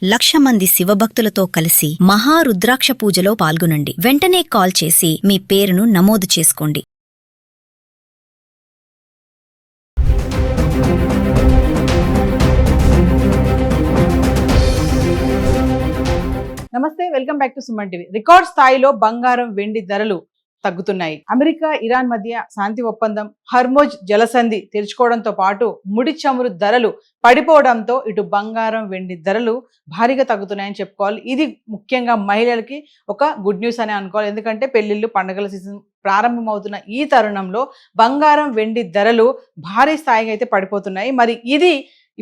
1,00,000 మంది శివభక్తులతో కలిసి మహారుద్రాక్ష పూజలో పాల్గొనండి. వెంటనే కాల్ చేసి మీ పేరును నమోదు చేసుకోండి. నమస్తే, welcome back to Suman TV. Record స్థాయిలో బంగారం వెండి ధరలు తగ్గుతున్నాయి. అమెరికా ఇరాన్ మధ్య శాంతి ఒప్పందం, హర్మోజ్ జలసంధి తెరుచుకోవడంతో పాటు ముడి చమురు ధరలు పడిపోవడంతో ఇటు బంగారం వెండి ధరలు భారీగా తగ్గుతున్నాయని చెప్పుకోవాలి. ఇది ముఖ్యంగా మహిళలకి ఒక గుడ్ న్యూస్ అని అనుకోవాలి. ఎందుకంటే పెళ్లిళ్ళు, పండుగల సీజన్ ప్రారంభమవుతున్న ఈ తరుణంలో బంగారం వెండి ధరలు భారీ స్థాయిగా అయితే పడిపోతున్నాయి. మరి ఇది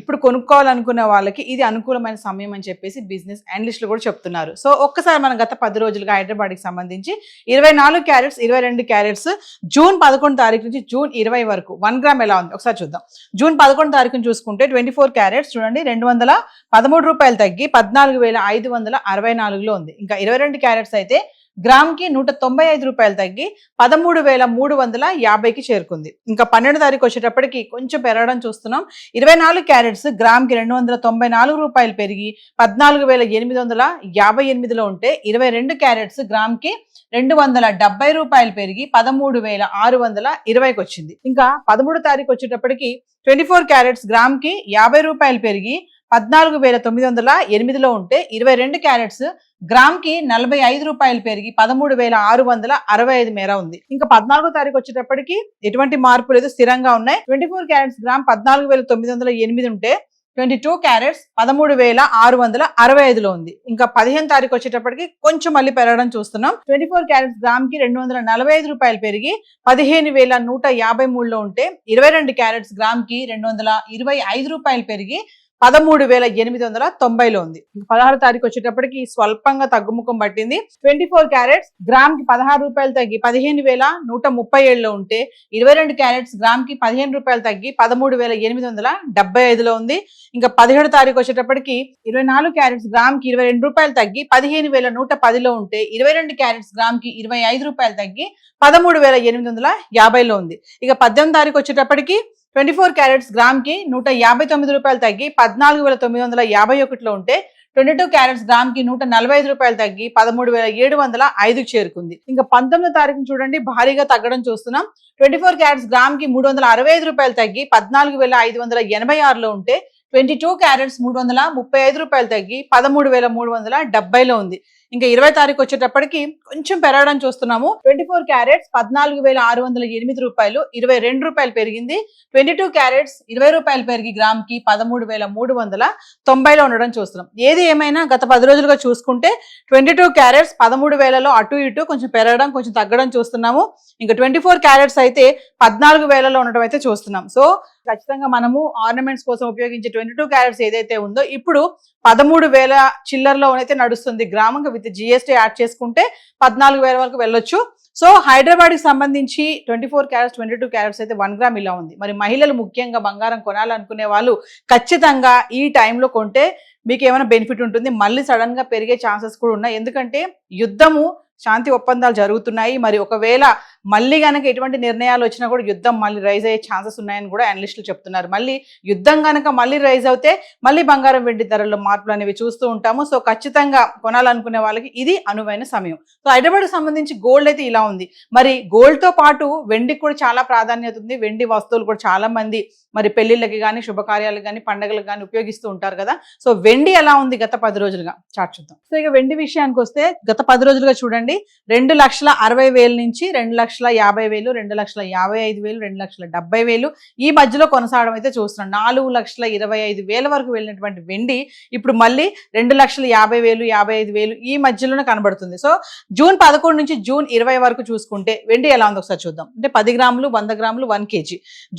ఇప్పుడు కొనుక్కోవాలనుకున్న వాళ్ళకి ఇది అనుకూలమైన సమయం అని చెప్పేసి బిజినెస్ అనలిస్టులు కూడా చెప్తున్నారు. సో ఒక్కసారి మనం గత 10 రోజులుగా హైదరాబాద్కి సంబంధించి 24 క్యారెట్స్, 22 క్యారెట్స్ జూన్ 11 తారీఖు నుంచి జూన్ 20 వరకు 1 గ్రామ్ ఎలా ఉంది ఒకసారి చూద్దాం. జూన్ 11 తారీఖుని చూసుకుంటే 24 క్యారెట్స్ చూడండి 213 రూపాయలు తగ్గి 14,564లో ఉంది. ఇంకా 22 క్యారెట్స్ అయితే గ్రామ్కి 195 రూపాయలు తగ్గి 13,350కి చేరుకుంది. ఇంకా 12 తారీఖు వచ్చేటప్పటికి కొంచెం పెరగడం చూస్తున్నాం. 24 క్యారెట్స్ గ్రామ్కి 294 రూపాయలు పెరిగి 14,858లో ఉంటే 22 క్యారెట్స్ గ్రామ్కి 270 రూపాయలు పెరిగి 13,620కి వచ్చింది. ఇంకా 13 తారీఖు వచ్చేటప్పటికి 24 క్యారెట్స్ గ్రామ్కి 50 రూపాయలు పెరిగి 14,908లో ఉంటే 22 క్యారెట్స్ గ్రామ్కి 45 రూపాయలు పెరిగి 13,665 మేర ఉంది. ఇంకా 14 తారీఖు వచ్చేటప్పటికి ఎటువంటి మార్పు లేదు, స్థిరంగా ఉన్నాయి. 24 క్యారెట్స్ గ్రామ్ 14,908 ఉంటే 22 క్యారెట్స్ 13,665లో ఉంది. ఇంకా 15 తారీఖు వచ్చేటప్పటికి కొంచెం మళ్ళీ పెరగడం చూస్తున్నాం. 24 క్యారెట్స్ గ్రామ్ కి 245 రూపాయలు పెరిగి 15,153లో ఉంటే 22 క్యారెట్స్ గ్రామ్ కి 225 రూపాయలు పెరిగి 13,890లో ఉంది. 16 తారీఖు వచ్చేటప్పటికి స్వల్పంగా తగ్గుముఖం పట్టింది. 24 క్యారెట్స్ గ్రామ్ కి 16 రూపాయలు తగ్గి 15,137లో ఉంటే 22 క్యారెట్స్ గ్రామ్ కి 15 రూపాయలు తగ్గి 13,875లో ఉంది. ఇంకా 17 తారీఖు వచ్చేటప్పటికి 24 క్యారెట్స్ గ్రామ్ కి 22 రూపాయలు తగ్గి 15,110లో ఉంటే 22 క్యారెట్స్ గ్రామ్ కి 25 రూపాయలు తగ్గి 13,850లో ఉంది. ఇక 18 తారీఖు వచ్చేటప్పటికి 24 క్యారెట్స్ గ్రామ్ కి 159 రూపాయలు తగ్గి 14,951లో ఉంటే 22 క్యారెట్స్ గ్రామ్ కి 145 రూపాయలు తగ్గి 13,705కి చేరుకుంది. ఇంకా 19 తారీఖున చూడండి భారీగా తగ్గడం చూస్తున్నాం. 24 క్యారెట్స్ గ్రామ్ కి 365 రూపాయలు తగ్గి 14,586లో ఉంటే 22 క్యారెట్స్ 335 రూపాయలు తగ్గి 13,370లో ఉంది. ఇంకా 20 తారీఖు వచ్చేటప్పటికి కొంచెం పెరగడం చూస్తున్నాము. 24 క్యారెట్స్ 14,608 రూపాయలు 22 రూపాయలు పెరిగింది. 22 క్యారెట్స్ 20 రూపాయలు పెరిగి గ్రామ్ కి 13,390లో ఉండడం చూస్తున్నాం. ఏది ఏమైనా గత 10 రోజులుగా చూసుకుంటే 22 క్యారెట్స్ 13,000లో అటు ఇటు కొంచెం పెరగడం కొంచెం తగ్గడం చూస్తున్నాము. ఇంకా 24 క్యారెట్స్ అయితే 14,000లో ఉండడం అయితే చూస్తున్నాం. సో ఖచ్చితంగా మనము ఆర్నమెంట్స్ కోసం ఉపయోగించే 22 క్యారెట్స్ ఏదైతే ఉందో ఇప్పుడు 13,000 చిల్లర్లో అయితే నడుస్తుంది. గ్రామంగా విత్ జిఎస్టీ యాడ్ చేసుకుంటే 14,000 వరకు వెళ్ళొచ్చు. సో హైదరాబాద్ కి సంబంధించి 24 క్యారెట్స్ 22 క్యారెట్స్ అయితే 1 గ్రామ్ ఇలా ఉంది. మరి మహిళలు ముఖ్యంగా బంగారం కొనాలనుకునే వాళ్ళు ఖచ్చితంగా ఈ టైంలో కొంటే మీకు ఏమైనా బెనిఫిట్ ఉంటుంది. మళ్ళీ సడన్ గా పెరిగే ఛాన్సెస్ కూడా ఉన్నాయి. ఎందుకంటే యుద్ధము, శాంతి ఒప్పందాలు జరుగుతున్నాయి. మరి ఒకవేళ మళ్ళీ కనుక ఎటువంటి నిర్ణయాలు వచ్చినా కూడా యుద్ధం మళ్ళీ రైజ్ అయ్యే ఛాన్సెస్ ఉన్నాయని కూడా అనలిస్టులు చెప్తున్నారు. మళ్ళీ యుద్ధం కనుక మళ్ళీ రైజ్ అవుతే మళ్ళీ బంగారం వెండి ధరల్లో మార్పులు అనేవి చూస్తూ ఉంటాము. సో ఖచ్చితంగా కొనాలనుకునే వాళ్ళకి ఇది అనువైన సమయం. సో హైదరాబాద్కి సంబంధించి గోల్డ్ అయితే ఇలా ఉంది. మరి గోల్డ్ తో పాటు వెండికి కూడా చాలా ప్రాధాన్యత ఉంది. వెండి వస్తువులు కూడా చాలా మంది మరి పెళ్లిళ్ళకి కానీ, శుభకార్యాలకు కానీ, పండుగలకు కానీ ఉపయోగిస్తూ ఉంటారు కదా. సో వెండి ఎలా ఉంది గత 10 రోజులుగా చార్ట్ చూద్దాం. సో ఇక వెండి విషయానికి వస్తే గత 10 రోజులుగా చూడండి 2,60,60,000 నుంచి 2,50,000, 2,55,000, 2,70,000 ఈ మధ్యలో కొనసాగడం అయితే చూస్తున్నాం. 4,25,000 వరకు వెళ్ళినటువంటి వెండి ఇప్పుడు మళ్ళీ 2,50,000, 55,000 ఈ మధ్యలోనే కనబడుతుంది. సో జూన్ 11 నుంచి జూన్ 20 వరకు చూసుకుంటే వెండి ఎలా ఉంది ఒకసారి చూద్దాం. అంటే 10 గ్రాములు, 100 గ్రాములు, 1 kg.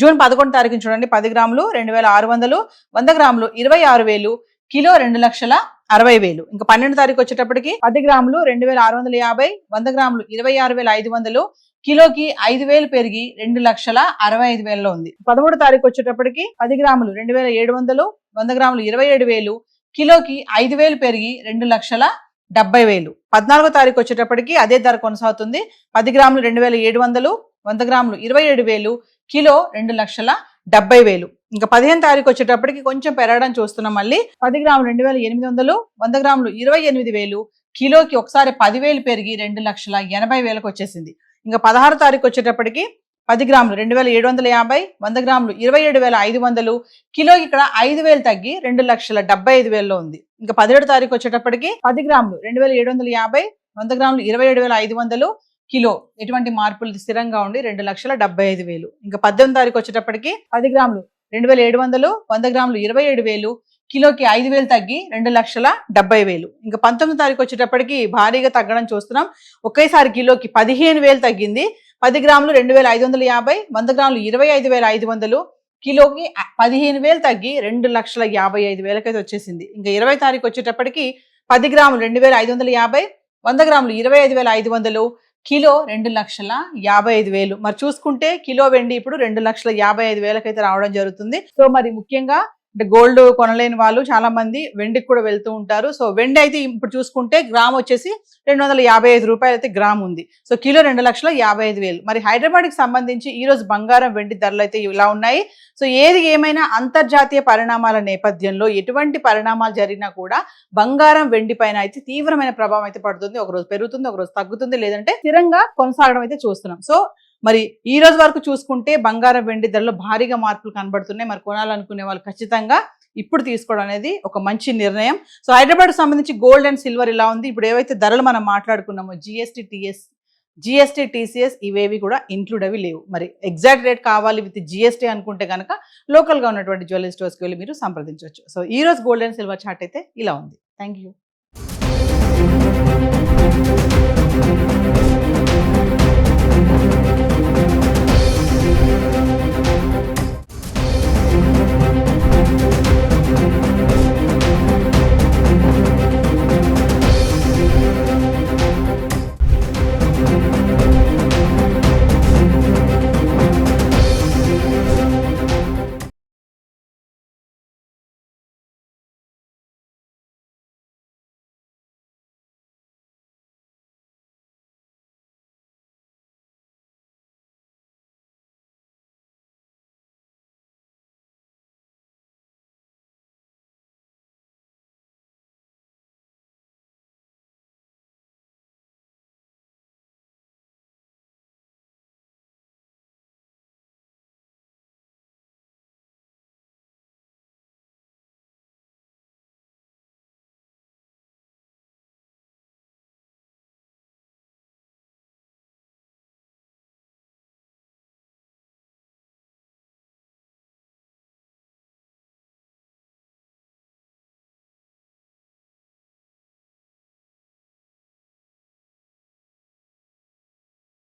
జూన్ 11 తారీఖున చూడండి 10 గ్రాములు 2,600, 100 గ్రాములు 26,000, కిలో 2,60,000. ఇంకా 12 తారీఖు వచ్చేటప్పటికి 10 గ్రాములు 2,650, 100 గ్రాములు 26,500, కిలోకి 5,000 పెరిగి 2,65,000లో ఉంది. 13 తారీఖు వచ్చేటప్పటికి 10 గ్రాములు 2,700, 100 గ్రాములు 27,000, కిలోకి 5,000 పెరిగి 2,70,000. 14 తారీఖు వచ్చేటప్పటికి అదే ధర కొనసాగుతుంది. 10 గ్రాములు 2,700, 100 గ్రాములు 27,000, కిలో 2,70,000. ఇంకా 15వ తారీఖు వచ్చేటప్పటికి కొంచెం పెరగడం చూస్తున్నాం. మళ్ళీ 10 గ్రాములు 2,800, 100 గ్రాములు 28,000, కిలోకి ఒకసారి 10,000 పెరిగి 2,80,000కి వచ్చేసింది. ఇంకా 16వ తారీఖు వచ్చేటప్పటికి 10 గ్రాములు 2,750, 100 గ్రాములు 27,500, కిలోకి ఇక్కడ 5,000 తగ్గి 2,75,000లో ఉంది. ఇంకా 17వ తారీఖు వచ్చేటప్పటికి 10 గ్రాములు 2,750, 100 గ్రాములు 27,500, కిలో ఎటువంటి మార్పులు స్థిరంగా ఉండి 2,75,000. ఇంకా 18వ తారీఖు వచ్చేటప్పటికి 10 గ్రాములు 2,700, 100 గ్రాములు 27,000, కిలోకి 5,000 తగ్గి 2,70,000. ఇంకా 19వ తారీఖు వచ్చేటప్పటికి భారీగా తగ్గడం చూస్తున్నాం. ఒకేసారి కిలోకి 15,000 తగ్గింది. 10 గ్రాములు 2,550, 100 గ్రాములు 25,500, కిలోకి 15,000 తగ్గి 2,55,000 అయితే వచ్చేసింది. ఇంకా 20వ తారీఖు వచ్చేటప్పటికి 10 గ్రాములు 2,550, 100 గ్రాములు 25,500, కిలో 2,55,000. మరి చూసుకుంటే కిలో వెండి ఇప్పుడు 2,55,000 అయితే రావడం జరుగుతుంది. సో మరి ముఖ్యంగా అంటే గోల్డ్ కొనలేని వాళ్ళు చాలా మంది వెండికి కూడా వెళ్తూ ఉంటారు. సో వెండి అయితే ఇప్పుడు చూసుకుంటే గ్రామ్ వచ్చేసి 255 రూపాయలు అయితే గ్రామ్ ఉంది. So kilo 2,55,000. మరి హైదరాబాద్కి సంబంధించి ఈ రోజు బంగారం వెండి ధరలు అయితే ఇలా ఉన్నాయి. సో ఏది ఏమైనా అంతర్జాతీయ పరిణామాల నేపథ్యంలో ఎటువంటి పరిణామాలు జరిగినా కూడా బంగారం వెండి పైన అయితే తీవ్రమైన ప్రభావం అయితే పడుతుంది. ఒకరోజు పెరుగుతుంది, ఒకరోజు తగ్గుతుంది, లేదంటే స్థిరంగా కొనసాగడం అయితే చూస్తున్నాం. సో మరి ఈ రోజు వరకు చూసుకుంటే బంగారం వెండి ధరలో భారీగా మార్పులు కనబడుతున్నాయి. మరి కొనాలనుకునే వాళ్ళు ఖచ్చితంగా ఇప్పుడు తీసుకోవడం అనేది ఒక మంచి నిర్ణయం. సో హైదరాబాద్ సంబంధించి గోల్డ్ అండ్ సిల్వర్ ఇలా ఉంది. ఇప్పుడు ఏవైతే ధరలు మనం మాట్లాడుకున్నామో జిఎస్టీ టీసీఎస్ ఇవేవి కూడా ఇంక్లూడ్ అవి లేవు. మరి ఎగ్జాక్ట్ రేట్ కావాలి విత్ జిఎస్టీ అనుకుంటే కనుక లోకల్గా ఉన్నటువంటి జ్యువెలరీ స్టోర్స్కి వెళ్ళి మీరు సంప్రదించవచ్చు. సో ఈ రోజు గోల్డ్ అండ్ సిల్వర్ చార్ట్ అయితే ఇలా ఉంది. Thank you.